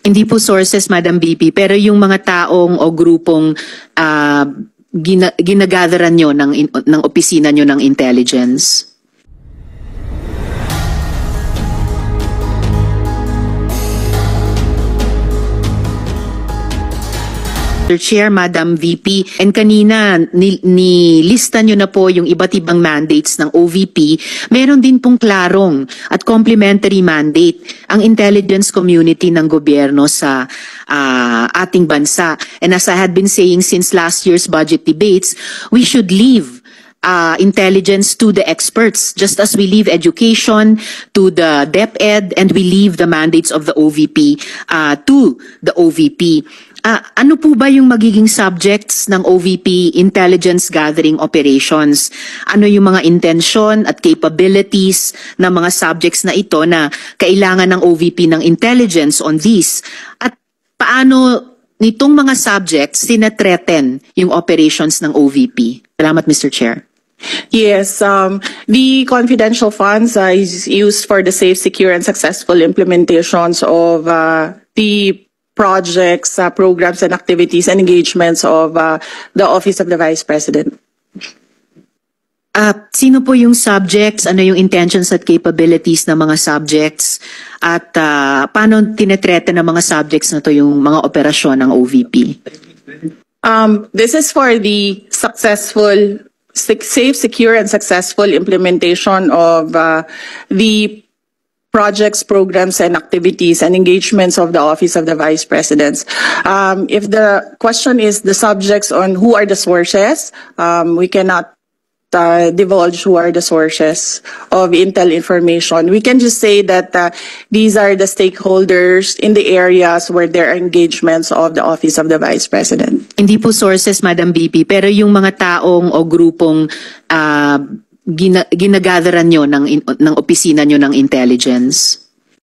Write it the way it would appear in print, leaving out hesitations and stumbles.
Hindi po sources, Madam VP, pero yung mga taong o grupong ginagatheran nyo ng opisina nyo ng intelligence. Mr. Chair, Madam VP, and kanina nilista nyo na po yung iba't ibang mandates ng OVP. Meron din pong klarong at complementary mandate ang intelligence community ng gobyerno sa ating bansa. And as I had been saying since last year's budget debates, we should leave intelligence to the experts, just as we leave education to the DepEd and we leave the mandates of the OVP to the OVP. Ano po ba yung magiging subjects ng OVP intelligence gathering operations? Ano yung mga intensyon at capabilities ng mga subjects na ito na kailangan ng OVP ng intelligence on this? At paano nitong mga subjects sinathreaten yung operations ng OVP? Salamat, Mr. Chair. Yes, the confidential funds is used for the safe, secure, and successful implementations of the projects, programs, and activities and engagements of the Office of the Vice President. Sino po yung subjects? Ano yung intentions at capabilities ng mga subjects? At paano tinetrete ng mga subjects na to yung mga operasyon ng OVP? This is for the successful, safe, secure, and successful implementation of the projects, programs, and activities and engagements of the Office of the Vice President. If the question is the subjects on who are the sources, we cannot divulge who are the sources of intel information. We can just say that these are the stakeholders in the areas where there are engagements of the Office of the Vice President. Hindi po sources, Madam VP, pero yung mga taong o grupong ginagatheran nyo ng opisina nyo ng intelligence?